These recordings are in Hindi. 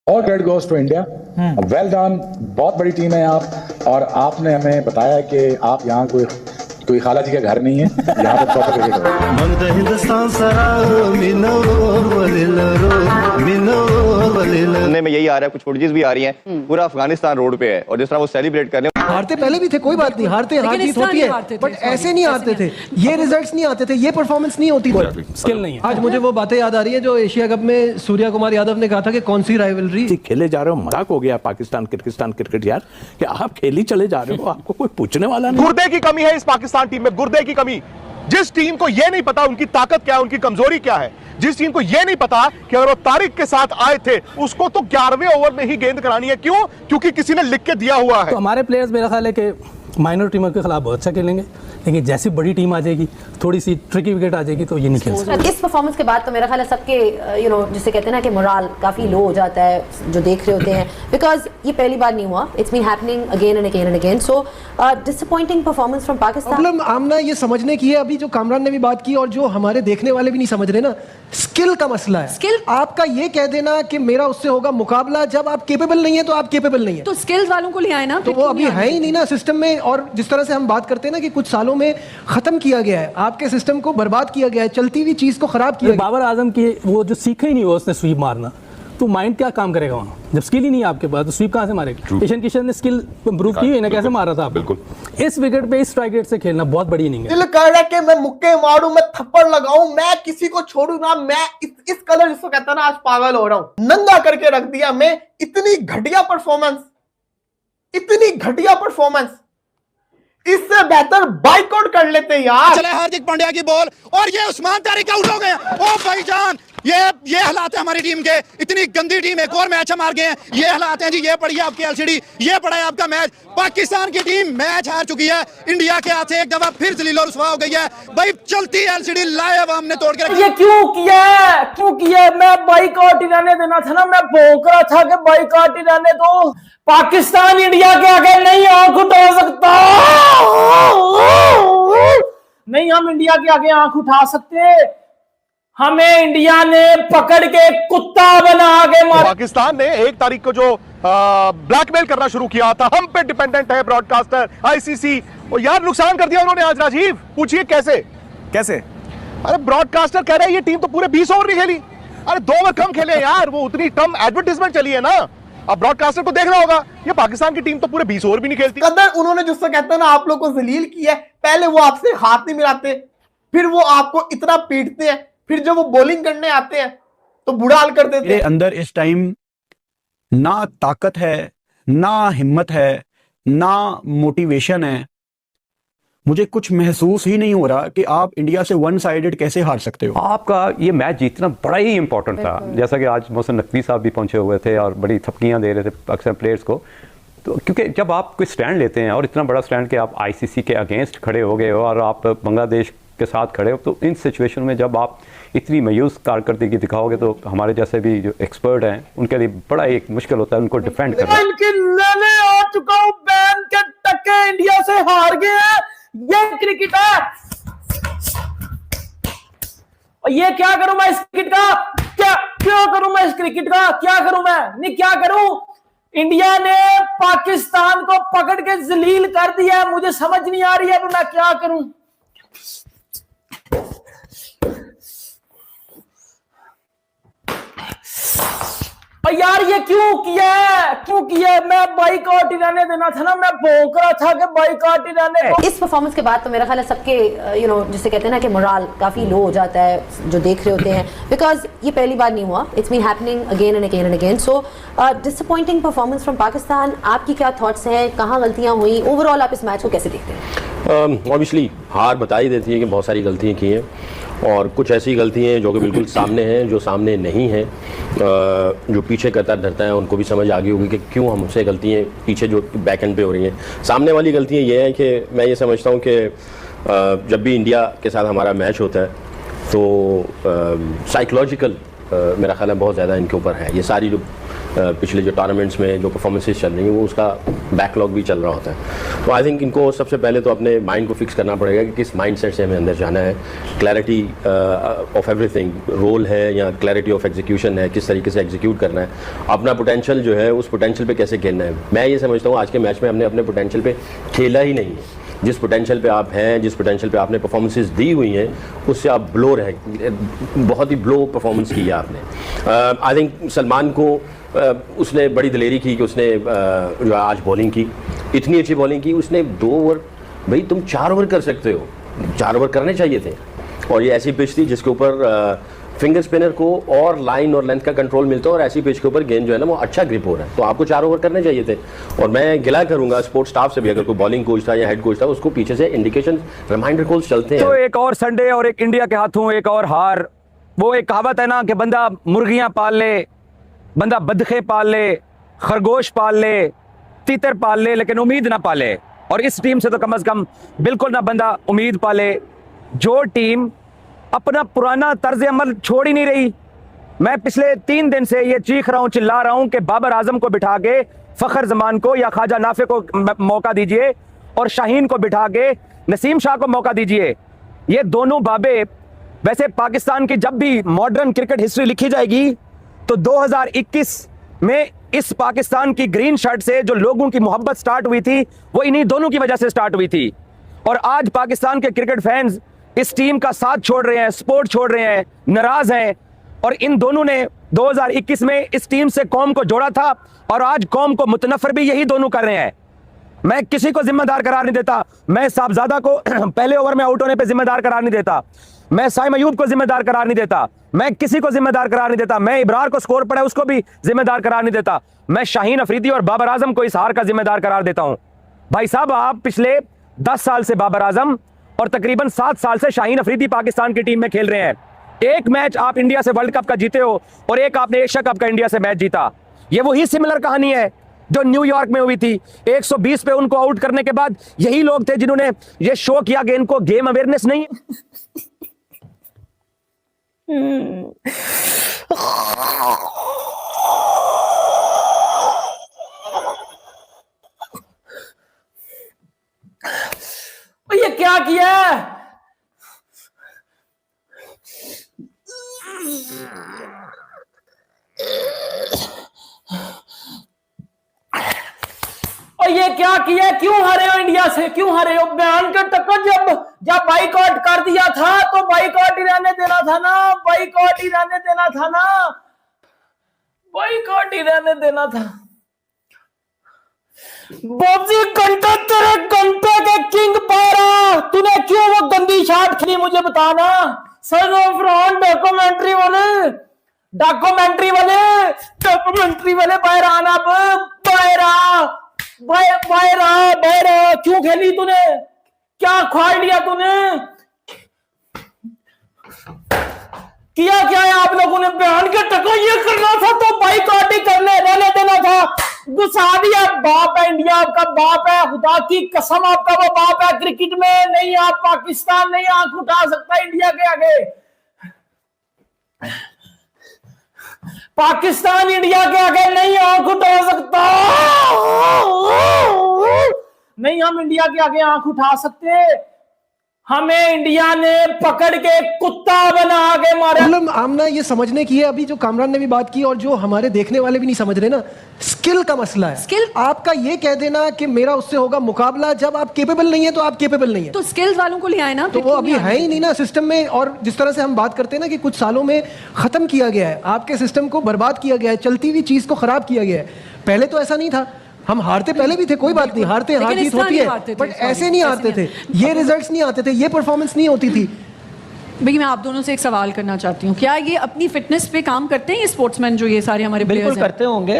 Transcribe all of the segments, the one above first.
और credit goes to India, well done, बहुत बड़ी टीम है आप। और आपने हमें बताया कि आप यहाँ कोई खाला जी का घर नहीं है, यहाँ पर प्रॉपर में यही आ रहा है, कुछ फुटेजेस भी आ रही हैं, पूरा अफगानिस्तान रोड पे है और जिस तरह वो सेलिब्रेट कर रहे हैं। हारते पहले भी थे, कोई बात नहीं, हार जीत होती है, बट ऐसे नहीं हारते थे, ये रिजल्ट्स नहीं आते थे, ये परफॉर्मेंस नहीं होती थी, स्किल नहीं है। आज मुझे वो बातें याद आ रही है जो एशिया कप में सूर्या कुमार यादव ने कहा था कि कौन सी राइवलरी खेले जा रहे हो। मजाक हो गया पाकिस्तान क्रिकेट यार, कि आप खेली चले जा रहे हो, आपको कोई पूछने वाला नहीं। गुर्दे की कमी है इस पाकिस्तान टीम में, गुर्दे की कमी। जिस टीम को यह नहीं पता उनकी ताकत क्या है, उनकी कमजोरी क्या है, जिस टीम को यह नहीं पता कि अगर वो तारिक के साथ आए थे उसको तो 11वें ओवर में ही गेंद करानी है, क्यों? क्योंकि किसी ने लिख के दिया हुआ है। तो हमारे प्लेयर्स मेरा ख्याल है कि माइनर टीमों के खिलाफ बहुत अच्छा खेलेंगे, लेकिन जैसी बड़ी टीम आ जाएगी, थोड़ी सी ट्रिकी विकेट आ जाएगी तो ये नहीं खेल सकते। इस परफॉर्मेंस के बाद तो मेरा ख्याल है सबके जिसे कहते हैं ना कि मोराल काफी लो हो जाता है जो देख रहे होते हैं, बिकॉज ये पहली बार नहीं हुआ, it's been happening again and again and again. So disappointing performance from Pakistan. Problem आमना ये समझने की है, अभी जो कामरान ने भी बात की और जो हमारे देखने वाले भी नहीं समझ रहे ना, स्किल का मसला है। स्किल आपका ये कह देना कि मेरा उससे होगा मुकाबला, जब आप केपेबल नहीं है तो आप केपेबल नहीं है, तो स्किल्स वालों को ले आए ना, तो वो अभी है ही नहीं ना सिस्टम में। और जिस तरह से हम बात करते हैं ना कि कुछ सालों में खत्म किया गया है, आपके सिस्टम को बर्बाद किया गया है, चलती हुई चीज को खराब किया गया। बाबर आजम की वो जो सीखा ही नहीं हुआ उसने स्वीप मारना, तो माइंड क्या काम करेगा वहाँ जब स्किल ही नहीं है आपके पास, तो स्वीप कहाँ से मारेगा? ईशान किशन ने स्किल इंप्रूव की हुई ना, कैसे मारा था आपको? इस विकेट पे इस स्ट्राइक रेट से खेलना बहुत बड़ी इनिंग है। दिल कर रहा है कि मैं मुक्के मारूं, मैं थप्पड़ लगाऊं, मैं किसी को छोड़ू ना, मैं इस कलर जिसको कहता है ना, आज पागल हो रहा हूं, नंगा करके रख दिया। मैं इतनी घटिया परफॉर्मेंस, इतनी घटिया परफॉर्मेंस, इससे बेहतर बाइकआउट कर लेते यार। चले हार्दिक पांड्या की बॉल और ये उस्मान तारिक आउट हो गए। ओ भाईजान, ये हालात है हमारी टीम के, इतनी गंदी टीम, एक और मैच हम हार गए हैं, ये हालात हैं जी। ये पड़ी है आपकी एलसीडी, ये पड़ा है आपका मैच। पाकिस्तान की टीम मैच हार चुकी है, इंडिया के हाथ से एक दफा फिर जलील और रुसवा हो गई है। भाई चलती एलसीडी लाइव हमने तोड़ के ये क्यों किया? मैं बाइकआउट ही रहने देना था ना, मैं भौंक रहा था कि बाइकआउट ही रहने दो। पाकिस्तान इंडिया के आगे नहीं आंख उठा सकता, नहीं हम इंडिया के आगे आंख उठा सकते। हमें इंडिया ने पकड़ के कुत्ता बना के मारा। पाकिस्तान ने 1 तारीख को जो ब्लैकमेल करना शुरू किया था, हम पे डिपेंडेंट है ब्रॉडकास्टर आईसीसी, और यार नुकसान कर दिया उन्होंने आज। राजीव पूछिए कैसे? अरे ब्रॉडकास्टर कह रहे हैं ये टीम तो पूरे 20 ओवर नहीं खेली। अरे 2 ओवर कम खेले यार, वो उतनी कम एडवर्टाइजमेंट चली है ना। अब ब्रॉडकास्टर को देखना होगा, ये पाकिस्तान की टीम तो पूरे 20 ओवर भी नहीं खेलती। कदर उन्होंने जिससे कहते हैं ना आप लोग को जलील किया है, पहले वो आपसे हाथ नहीं मिलाते, फिर वो आपको इतना पीटते हैं, फिर जब वो बॉलिंग करने आते हैं तो बुरा हाल कर देते हैं। अंदर इस टाइम ना ताकत है, ना हिम्मत है, ना मोटिवेशन है। मुझे कुछ महसूस ही नहीं हो रहा कि आप इंडिया से वन साइडेड कैसे हार सकते हो। आपका ये मैच जीतना बड़ा ही इंपॉर्टेंट था, जैसा कि आज मोहसिन नकवी साहब भी पहुंचे हुए थे और बड़ी थपकियां दे रहे थे पाकिस्तान प्लेयर्स को। तो क्योंकि जब आप कोई स्टैंड लेते हैं और इतना बड़ा स्टैंड कि आप आईसीसी के अगेंस्ट खड़े हो गए हो और आप बांग्लादेश के साथ खड़े हो, तो इन सिचुएशन में जब आप इतनी मायूस कारकर्दगी दिखाओगे तो हमारे जैसे भी जो एक्सपर्ट हैं उनके लिए बड़ा एक मुश्किल होता है उनको डिफेंड करना। इनकी लेने आ चुका हूं, बैन के टक्के इंडिया से हार गए हैं। ये क्रिकेट है और ये क्या करूं मैं इस क्रिकेट का? क्या करूं मैं इस क्रिकेट का? क्या करूं मैं? नहीं क्या करूं? इंडिया ने पाकिस्तान को पकड़ के जलील कर दिया है, मुझे समझ नहीं आ रही है तो मैं क्या करूं। और यार ये क्यों किया? मैं बाइकआउट ही रहने देना था ना, मैं भौंक रहा था कि बाइकआउट ही रहने दो। इस परफॉर्मेंस के बाद तो मेरा ख्याल है सबके जिसे कहते हैं ना कि मोराल काफी लो हो जाता है जो देख रहे होते हैं, बिकॉज ये पहली बार नहीं हुआ, it's been happening again and again and again. So disappointing performance from Pakistan. आपकी क्या थॉट्स हैं, कहाँ गलतियां हुई, ओवरऑल आप इस मैच को कैसे देखते हैं? ऑब्वियसली हार बता ही देती है कि बहुत सारी गलतियां की हैं, और कुछ ऐसी गलतियां हैं जो कि बिल्कुल सामने हैं, जो सामने नहीं हैं, जो पीछे करता धरता है उनको भी समझ आ गई होगी कि क्यों हमसे गलतियां पीछे जो बैक एंड पे हो रही हैं। सामने वाली गलतियां ये हैं कि मैं ये समझता हूं कि जब भी इंडिया के साथ हमारा मैच होता है तो साइकोलॉजिकल मेरा ख्याल है बहुत ज़्यादा इनके ऊपर है। ये सारी जो पिछले जो टूर्नामेंट्स में जो परफॉर्मेंसेस चल रही हैं वो उसका बैकलॉग भी चल रहा होता है। तो आई थिंक इनको सबसे पहले तो अपने माइंड को फिक्स करना पड़ेगा कि किस माइंडसेट से हमें अंदर जाना है, क्लैरिटी ऑफ एवरीथिंग रोल है या क्लैरिटी ऑफ एग्जीक्यूशन है, किस तरीके से एग्जीक्यूट करना है, अपना पोटेंशियल जो है उस पोटेंशियल पे कैसे खेलना है। मैं ये समझता हूँ आज के मैच में हमने अपने पोटेंशियल पे खेला ही नहीं है। जिस पोटेंशियल पे आप हैं, जिस पोटेंशियल पे आपने परफॉर्मेंसेस दी हुई हैं, उससे आप ब्लो रहे, बहुत ही ब्लो परफॉर्मेंस की है आपने। आई थिंक सलमान को उसने बड़ी दिलेरी की कि उसने जो आज बॉलिंग की, इतनी अच्छी बॉलिंग की उसने। 2 ओवर, भाई तुम 4 ओवर कर सकते हो, 4 ओवर करने चाहिए थे। और ये ऐसी पिच थी जिसके ऊपर फिंगर स्पिनर को और लाइन और लेंथ का कंट्रोल मिलता है, और ऐसी पिच के ऊपर गेंद जो है ना वो अच्छा ग्रिप हो रहा है। तो आपको 4 ओवर करने चाहिए थे। और मैं गिला करूंगा स्पोर्ट्स स्टाफ से भी, अगर कोई बॉलिंग कोच था या हेड कोच था, उसको पीछे से इंडिकेशन रिमाइंडर कॉल्स चलते हैं। तो एक और संडे और एक इंडिया के हाथों एक और हार। वो एक कहावत है ना कि बंदा मुर्गियां पाल ले, बंदा बदखे पाल ले, खरगोश पाल ले, तीतर पाल ले, लेकिन उम्मीद ना पाले। और इस टीम से तो कम से कम बिल्कुल ना बंदा उम्मीद पाले। जो टीम अपना पुराना तर्ज अमल छोड़ ही नहीं रही। मैं पिछले 3 दिन से ये चीख रहा हूं, चिल्ला रहा हूं कि बाबर आजम को बिठा के फखर जमान को या ख्वाजा नाफे को मौका दीजिए, और शाहीन को बिठा के नसीम शाह को मौका दीजिए। ये दोनों बाबे, वैसे पाकिस्तान की जब भी मॉडर्न क्रिकेट हिस्ट्री लिखी जाएगी तो 2021 में इस पाकिस्तान की ग्रीन शर्ट से जो लोगों की मोहब्बत स्टार्ट हुई थी वो इन्हीं दोनों की वजह से स्टार्ट हुई थी। और आज पाकिस्तान के क्रिकेट फैंस इस टीम का साथ छोड़ रहे हैं, सपोर्ट छोड़ रहे हैं, नाराज हैं। और इन दोनों ने 2021 में इस टीम से कौम को जोड़ा था, और आज कौम को मुतनफर भी यही दोनों कर रहे हैं। मैं किसी को जिम्मेदार करार नहीं देता। मैं साहबजादा को पहले ओवर में आउट होने पे जिम्मेदार करार नहीं देता। मैं साइम अयूब को जिम्मेदार करार नहीं देता। मैं किसी को जिम्मेदार करार नहीं देता। मैं इब्रार को स्कोर पड़ा उसको भी जिम्मेदार करार नहीं देता। मैं शाहीन अफरीदी और बाबर आजम को इस हार का जिम्मेदार करार देता हूं। भाई साहब, आप पिछले 10 साल से बाबर आजम और तकरीबन 7 साल से शाहीन अफरीदी पाकिस्तान की टीम में खेल रहे हैं। एक मैच आप इंडिया से वर्ल्ड कप का जीते हो और एक आपने एशिया कप का इंडिया से मैच जीता। ये वही सिमिलर कहानी है जो न्यूयॉर्क में हुई थी। 120 पे उनको आउट करने के बाद यही लोग थे जिन्होंने ये शो किया कि इनको गेम अवेयरनेस नहीं ये क्या किया? और ये क्या किया? क्यों हारे हो इंडिया से? क्यों हारे हो? बयान कर तक जब बाइकआउट कर दिया था तो बाइकआउट ही रहने देना था ना, बाइकआउट ही रहने देना था ना, बाइकआउट ही रहने देना था। बाबजी घंटे तेरे घंटे के किंग पारा, तूने क्यों वो गंदी शॉट खेली मुझे बताना। सन ऑफ रॉन डॉक्यूमेंट्री वाले बाहर आना, बाहर क्यों खेली तूने? क्या ख्वाड़ लिया तूने? किया क्या है आप लोगों ने? बयान के टको ये करना था तो बाइकआउट ही करने रहने देना था। गुस्सा दिया। बाप है इंडिया, आपका बाप है, खुदा की कसम आपका वो बाप है। क्रिकेट में नहीं, आप पाकिस्तान नहीं आंख उठा सकता इंडिया के आगे। पाकिस्तान इंडिया के आगे नहीं आंख उठा सकता। नहीं हम इंडिया के आगे आंख उठा सकते। हमें इंडिया ने पकड़ के कुत्ता बना के मारा। प्रॉब्लम आमना ये समझने की है, अभी जो कामरान ने भी बात की और जो हमारे देखने वाले भी नहीं समझ रहे ना, स्किल का मसला है। स्किल आपका ये कह देना कि मेरा उससे होगा मुकाबला, जब आप केपेबल नहीं है तो आप केपेबल नहीं है। तो स्किल्स वालों को ले आए ना, तो वो अभी है ही नहीं ना सिस्टम में। और जिस तरह से हम बात करते हैं ना कि कुछ सालों में खत्म किया गया है, आपके सिस्टम को बर्बाद किया गया है, चलती हुई चीज को खराब किया गया है। पहले तो ऐसा नहीं था। हम हारते पहले भी थे, कोई बात नहीं, हारते हार जीत होती है, बट ऐसे नहीं हारते थे, ये रिजल्ट्स नहीं आते थे, ये परफॉर्मेंस नहीं होती थी। भाई मैं आप दोनों से एक सवाल करना चाहती हूँ, क्या ये अपनी फिटनेस पे काम करते हैं ये स्पोर्ट्समैन जो ये सारे हमारे प्लेयर्स बिल्कुल करते होंगे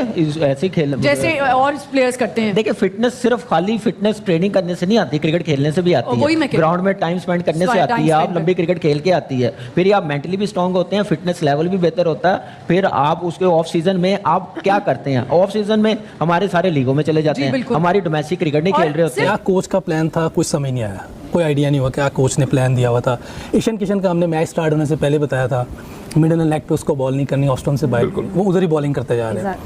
ऐसे खेल जैसे और प्लेयर्स करते हैं। देखिए फिटनेस सिर्फ खाली फिटनेस ट्रेनिंग करने से नहीं आती, क्रिकेट खेलने से भी आती है, ग्राउंड में टाइम स्पेंड करने से आती है, आप लंबी क्रिकेट खेल के आती है, फिर आप मेंटली भी स्ट्रांग होते हैं, फिटनेस लेवल भी बेहतर होता है। फिर आप उसके ऑफ सीजन में आप क्या करते हैं? ऑफ सीजन में हमारे सारे लीगों में चले जाते हैं, हमारी डोमेस्टिक क्रिकेट नहीं खेल रहे होते। क्या कोच का प्लान था? कुछ समझ नहीं आया, कोई आइडिया नहीं हुआ क्या कोच ने प्लान दिया हुआ था। ईशान किशन का हमने मैच स्टार्ट होने से पहले बताया था मिडिल एंड लेग पे उसको बॉल नहीं करनी, ऑस्ट्रेलिया से बाहर, वो उधर ही बॉलिंग करते जा रहे हैं।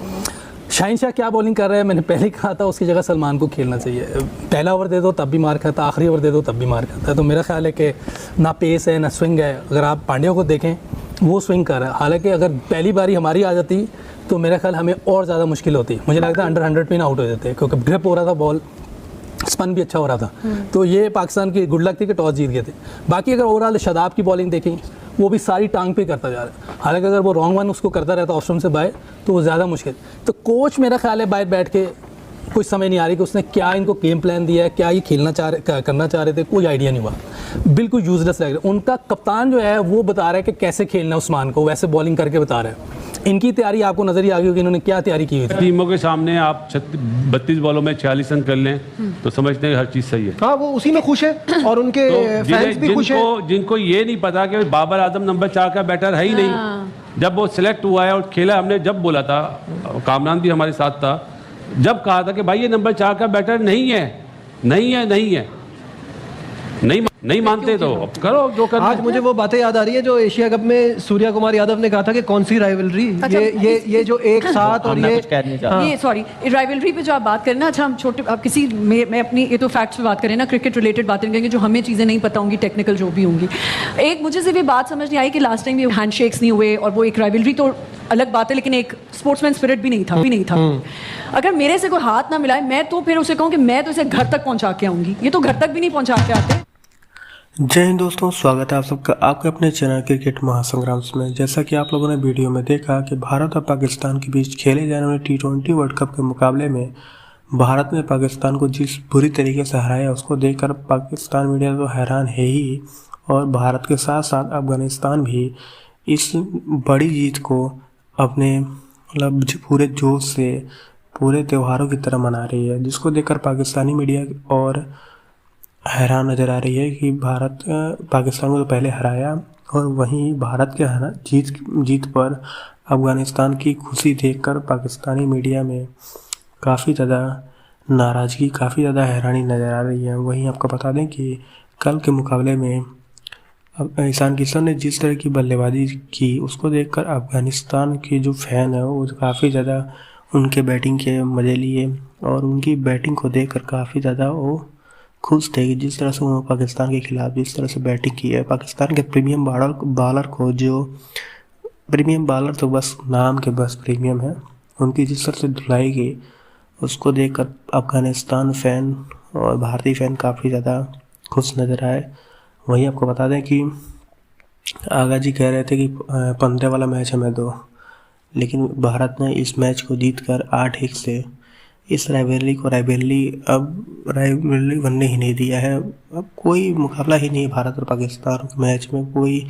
शाहिन क्या बॉलिंग कर रहा है, मैंने पहले कहा था उसकी जगह सलमान को खेलना चाहिए। पहला ओवर दे दो तब भी मार खाता, आखिरी ओवर दे दो तब भी मार खाता है। तो मेरा ख्याल है कि ना पेस है ना स्विंग है। अगर आप पांड्या को देखें वो स्विंग कर रहा है, हालांकि अगर पहली बारी हमारी आ जाती तो मेरा ख्याल हमें और ज़्यादा मुश्किल होती। मुझे लगता है अंडर 100 पे ना आउट हो जाते, क्योंकि ग्रिप हो रहा था, बॉल स्पन भी अच्छा हो रहा था। तो ये पाकिस्तान की गुड लक थी कि टॉस जीत गए थे। बाकी अगर ओवरऑल शादाब की बॉलिंग देखें, वो भी सारी टांग पे करता जा रहा है। हालांकि अगर वो रॉन्ग वन उसको करता रहता ऑप्शन से बाय तो वो ज़्यादा मुश्किल। तो कोच मेरा ख्याल है बाहर बैठ के कुछ समझ नहीं आ रही कि उसने क्या इनको गेम प्लान दिया है, क्या ये करना चाह रहे थे, कोई आइडिया नहीं हुआ। बिल्कुल यूजलेस लग रहा है। उनका कप्तान जो है वो बता रहा है कि कैसे खेलना है उस्मान को, वैसे बॉलिंग करके बता रहा है। इनकी तैयारी आपको नजर ही आ गई होगी इन्होंने क्या तैयारी की हुई थी। टीमों के सामने आप 32 बॉलों में 46 रन कर लें तो समझते हैं हर चीज़ सही है। हाँ, वो उसी में खुश है और उनके फैंस भी खुश हैं। जिनको ये नहीं पता कि बाबर आजम नंबर 4 का बैटर है ही नहीं। जब वो सिलेक्ट हुआ है और खेला, हमने जब बोला था, कामरान भी हमारे साथ था, जब कहा था कि भाई ये नंबर 4 का बैटर नहीं है, नहीं मानते तो अब करो जो करना। आज मुझे वो बातें याद आ रही है जो एशिया कप में सूर्या कुमार यादव ने कहा था कि कौन सी राइवलरी, ये जो एक साथ और ये सॉरी राइवलरी पे जो आप बात करें ना, अच्छा हम छोटे आप किसी मैं अपनी ये तो फैक्ट्स पे बात करें ना, क्रिकेट रिलेटेड बातें करेंगे जो हमें चीज़ें नहीं पता होंगी, टेक्निकल जो भी होंगी। एक मुझे सिर्फ ये बात समझ नहीं आई कि लास्ट टाइम भी हैंडशेक्स नहीं हुए और वो एक राइवलरी तो अलग बात है, लेकिन एक स्पोर्ट्समैन स्पिरिट भी नहीं था। अगर मेरे से कोई हाथ ना मिलाए मैं तो फिर उसे कहूँ कि मैं तो इसे घर तक पहुँचा के आऊँगी, ये तो घर तक भी नहीं पहुँचा के आते। जय हिंद दोस्तों, स्वागत है आप सबका आपके अपने चैनल क्रिकेट महासंग्राम में। जैसा कि आप लोगों ने वीडियो में देखा कि भारत और पाकिस्तान के बीच खेले जाने वाले T20 वर्ल्ड कप के मुकाबले में भारत ने पाकिस्तान को जिस बुरी तरीके से हराया उसको देखकर पाकिस्तान मीडिया तो हैरान है ही, और भारत के साथ साथ अफगानिस्तान भी इस बड़ी जीत को अपने मतलब पूरे जोश से पूरे त्योहारों की तरह मना रही है, जिसको देखकर पाकिस्तानी मीडिया और हैरान नज़र आ रही है कि भारत पाकिस्तान को तो पहले हराया और वहीं भारत के जीत पर अफ़गानिस्तान की खुशी देखकर पाकिस्तानी मीडिया में काफ़ी ज़्यादा नाराज़गी, काफ़ी ज़्यादा हैरानी नज़र आ रही है। वहीं आपको बता दें कि कल के मुकाबले में ईशान किशन ने जिस तरह की बल्लेबाजी की उसको देखकर अफ़गानिस्तान के जो फ़ैन है वो काफ़ी ज़्यादा उनके बैटिंग के मज़े लिए और उनकी बैटिंग को देखकर काफ़ी ज़्यादा वो खुश थे कि जिस तरह से उन्होंने पाकिस्तान के खिलाफ जिस तरह से बैटिंग की है। पाकिस्तान के प्रीमियम बॉलर को, जो प्रीमियम बॉलर तो बस नाम के बस प्रीमियम है, उनकी जिस तरह से धुलाई गई उसको देखकर अफ़गानिस्तान फ़ैन और भारतीय फ़ैन काफ़ी ज़्यादा खुश नज़र आए। वहीं आपको बता दें कि आगा जी कह रहे थे कि 15 वाला मैच हमें दो, लेकिन भारत ने इस मैच को जीतकर 8-1 से इस राइवलरी बनने ही नहीं दिया है। अब कोई मुकाबला ही नहीं है भारत और पाकिस्तान के मैच में, कोई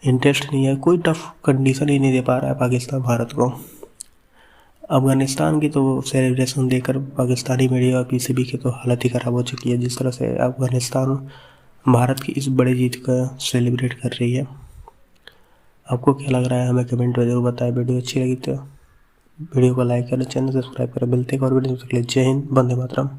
इंटरेस्ट नहीं है, कोई टफ कंडीशन ही नहीं दे पा रहा है पाकिस्तान भारत को। अफ़गानिस्तान की तो सेलिब्रेशन देकर पाकिस्तानी मीडिया और पीसीबी की तो हालत ही ख़राब हो चुकी है, जिस तरह से अफ़गानिस्तान भारत की इस बड़ी जीत का सेलिब्रेट कर रही है। आपको क्या लग रहा है हमें कमेंट में जरूर बताएं। वीडियो अच्छी लगी तो वीडियो को लाइक करें, चैनल सब्सक्राइब करें। मिलते हैं और वीडियो से। जय हिंद, वंदे मातरम।